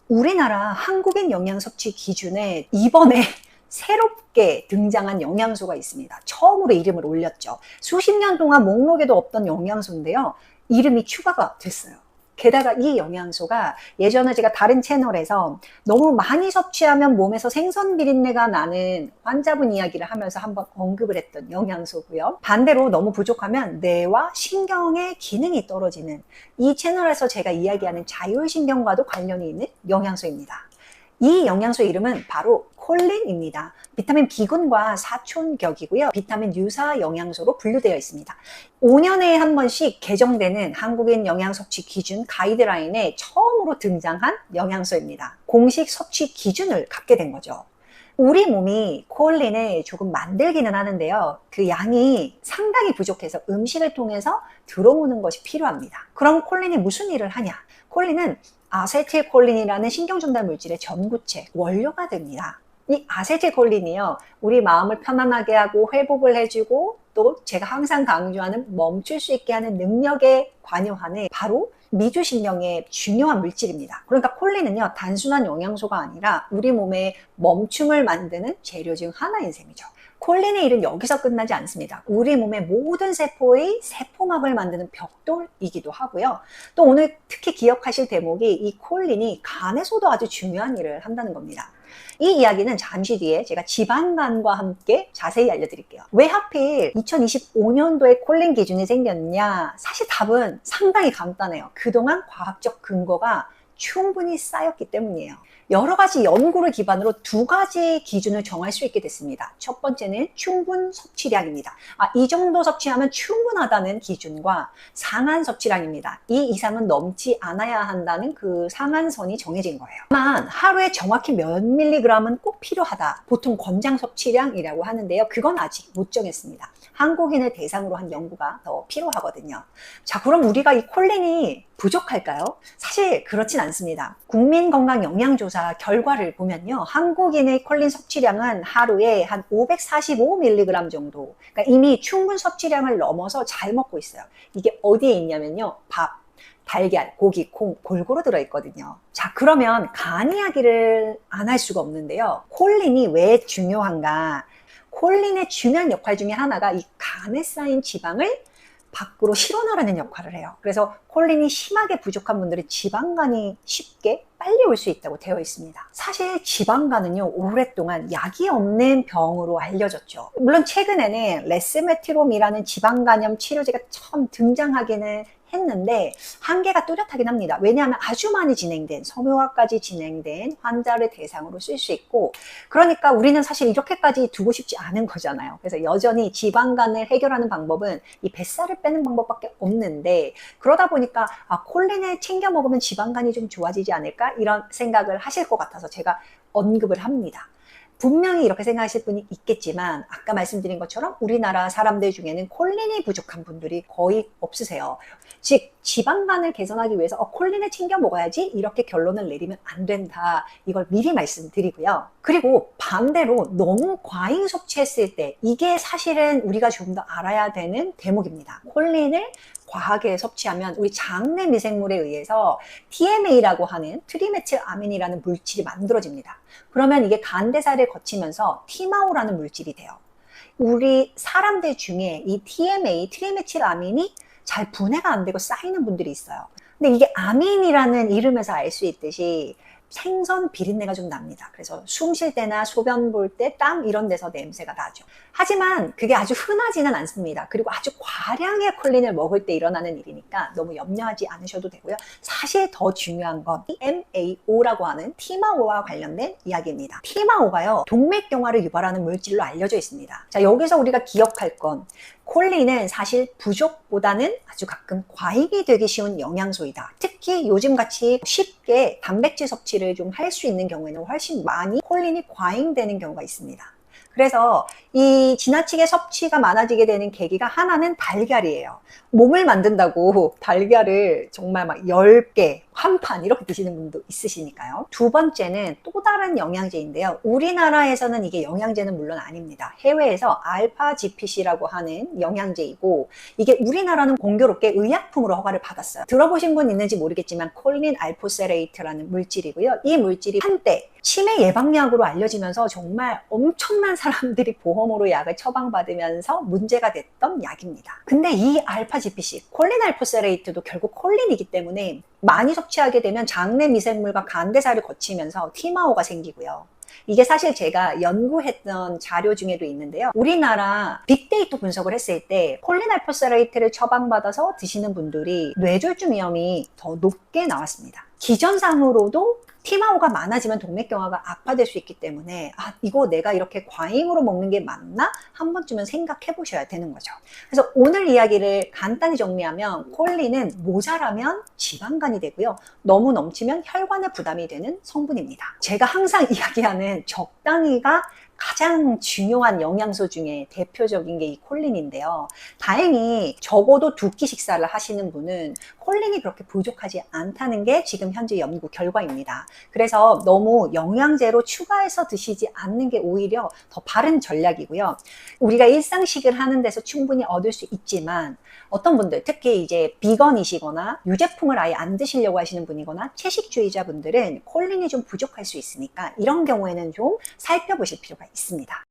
우리나라 한국인 영양 섭취 기준에 이번에 새롭게 등장한 영양소가 있습니다. 처음으로 이름을 올렸죠. 수십 년 동안 목록에도 없던 영양소인데요. 이름이 추가가 됐어요. 게다가 이 영양소가 예전에 제가 다른 채널에서 너무 많이 섭취하면 몸에서 생선 비린내가 나는 환자분 이야기를 하면서 한번 언급을 했던 영양소고요. 반대로 너무 부족하면 뇌와 신경의 기능이 떨어지는, 이 채널에서 제가 이야기하는 자율신경과도 관련이 있는 영양소입니다. 이 영양소의 이름은 바로 콜린입니다. 비타민 B군과 사촌격이고요. 비타민 유사 영양소로 분류되어 있습니다. 5년에 한 번씩 개정되는 한국인 영양 섭취 기준 가이드라인에 처음으로 등장한 영양소입니다. 공식 섭취 기준을 갖게 된 거죠. 우리 몸이 콜린을 조금 만들기는 하는데요. 그 양이 상당히 부족해서 음식을 통해서 들어오는 것이 필요합니다. 그럼 콜린이 무슨 일을 하냐? 콜린은 아세틸콜린이라는 신경전달 물질의 전구체, 원료가 됩니다. 이 아세틸콜린이요, 우리 마음을 편안하게 하고 회복을 해주고 또 제가 항상 강조하는 멈출 수 있게 하는 능력에 관여하는 바로 미주신경의 중요한 물질입니다. 그러니까 콜린은요, 단순한 영양소가 아니라 우리 몸의 멈춤을 만드는 재료 중 하나인 셈이죠. 콜린의 일은 여기서 끝나지 않습니다. 우리 몸의 모든 세포의 세포막을 만드는 벽돌이기도 하고요. 또 오늘 특히 기억하실 대목이 이 콜린이 간에서도 아주 중요한 일을 한다는 겁니다. 이 이야기는 잠시 뒤에 제가 지방간과 함께 자세히 알려드릴게요. 왜 하필 2025년도에 콜린 기준이 생겼냐? 사실 답은 상당히 간단해요. 그동안 과학적 근거가 충분히 쌓였기 때문이에요. 여러 가지 연구를 기반으로 두 가지 기준을 정할 수 있게 됐습니다. 첫 번째는 충분 섭취량입니다. 이 정도 섭취하면 충분하다는 기준과 상한 섭취량입니다. 이 이상은 넘지 않아야 한다는 그 상한선이 정해진 거예요. 다만 하루에 정확히 몇 밀리그램은 꼭 필요하다. 보통 권장 섭취량이라고 하는데요. 그건 아직 못 정했습니다. 한국인을 대상으로 한 연구가 더 필요하거든요. 자, 그럼 우리가 이 콜린이 부족할까요? 사실 그렇진 않습니다. 국민건강영양조사 결과를 보면요, 한국인의 콜린 섭취량은 하루에 한 545mg 정도, 그러니까 이미 충분 섭취량을 넘어서 잘 먹고 있어요. 이게 어디에 있냐면요, 밥, 달걀, 고기, 콩 골고루 들어있거든요. 자, 그러면 간 이야기를 안 할 수가 없는데요. 콜린이 왜 중요한가? 콜린의 중요한 역할 중에 하나가 이 간에 쌓인 지방을 밖으로 실어나르는 역할을 해요. 그래서 콜린이 심하게 부족한 분들은 지방간이 쉽게 빨리 올 수 있다고 되어 있습니다. 사실 지방간은요, 오랫동안 약이 없는 병으로 알려졌죠. 물론 최근에는 레스메트롬이라는 지방간염 치료제가 처음 등장하기는 했는데 한계가 뚜렷하긴 합니다. 왜냐하면 아주 많이 진행된, 성형화까지 진행된 환자를 대상으로 쓸 수 있고, 그러니까 우리는 사실 이렇게까지 두고 싶지 않은 거잖아요. 그래서 여전히 지방간을 해결하는 방법은 이 뱃살을 빼는 방법밖에 없는데, 그러다 보니까 콜린을 챙겨 먹으면 지방간이 좀 좋아지지 않을까? 이런 생각을 하실 것 같아서 제가 언급을 합니다. 분명히 이렇게 생각하실 분이 있겠지만 아까 말씀드린 것처럼 우리나라 사람들 중에는 콜린이 부족한 분들이 거의 없으세요. 즉 지방간을 개선하기 위해서 콜린을 챙겨 먹어야지 이렇게 결론을 내리면 안 된다. 이걸 미리 말씀드리고요. 그리고 반대로 너무 과잉 섭취했을 때, 이게 사실은 우리가 좀 더 알아야 되는 대목입니다. 콜린을 과하게 섭취하면 우리 장내 미생물에 의해서 TMA라고 하는 트리메틸아민이라는 물질이 만들어집니다. 그러면 이게 간대사를 거치면서 티마오라는 물질이 돼요. 우리 사람들 중에 이 TMA, 트리메틸아민이 잘 분해가 안 되고 쌓이는 분들이 있어요. 근데 이게 아민이라는 이름에서 알 수 있듯이 생선 비린내가 좀 납니다. 그래서 숨 쉴 때나 소변 볼 때, 땀 이런 데서 냄새가 나죠. 하지만 그게 아주 흔하지는 않습니다. 그리고 아주 과량의 콜린을 먹을 때 일어나는 일이니까 너무 염려하지 않으셔도 되고요. 사실 더 중요한 건 TMAO라고 하는 티마오와 관련된 이야기입니다. 티마오가요, 동맥경화를 유발하는 물질로 알려져 있습니다. 자, 여기서 우리가 기억할 건 콜린은 사실 부족보다는 아주 가끔 과잉이 되기 쉬운 영양소이다. 특히 요즘같이 쉽게 단백질 섭취를 좀 할 수 있는 경우에는 훨씬 많이 콜린이 과잉되는 경우가 있습니다. 그래서 이 지나치게 섭취가 많아지게 되는 계기가 하나는 달걀이에요. 몸을 만든다고 달걀을 정말 막 10개, 한 판 이렇게 드시는 분도 있으시니까요. 두 번째는 또 다른 영양제인데요. 우리나라에서는 이게 영양제는 물론 아닙니다. 해외에서 알파 GPC라고 하는 영양제이고, 이게 우리나라는 공교롭게 의약품으로 허가를 받았어요. 들어보신 분 있는지 모르겠지만 콜린 알포세레이트라는 물질이고요. 이 물질이 한때 치매 예방약으로 알려지면서 정말 엄청난 사람들이 보험으로 약을 처방받으면서 문제가 됐던 약입니다. 근데 이 알파 GPC, 콜린 알포세레이트도 결국 콜린이기 때문에 많이 섭취하게 되면 장내 미생물과 간대사를 거치면서 티마오가 생기고요. 이게 사실 제가 연구했던 자료 중에도 있는데요. 우리나라 빅데이터 분석을 했을 때 콜린 알포세레이트를 처방받아서 드시는 분들이 뇌졸중 위험이 더 높게 나왔습니다. 기전상으로도 티마오가 많아지면 동맥경화가 악화될 수 있기 때문에 이거 내가 이렇게 과잉으로 먹는 게 맞나? 한 번쯤은 생각해 보셔야 되는 거죠. 그래서 오늘 이야기를 간단히 정리하면 콜린은 모자라면 지방간이 되고요. 너무 넘치면 혈관에 부담이 되는 성분입니다. 제가 항상 이야기하는 적당히가 가장 중요한 영양소 중에 대표적인 게 이 콜린인데요. 다행히 적어도 2끼 식사를 하시는 분은 콜린이 그렇게 부족하지 않다는 게 지금 현재 연구 결과입니다. 그래서 너무 영양제로 추가해서 드시지 않는 게 오히려 더 바른 전략이고요. 우리가 일상식을 하는 데서 충분히 얻을 수 있지만 어떤 분들, 특히 이제 비건이시거나 유제품을 아예 안 드시려고 하시는 분이거나 채식주의자 분들은 콜린이 좀 부족할 수 있으니까 이런 경우에는 좀 살펴보실 필요가 있습니다.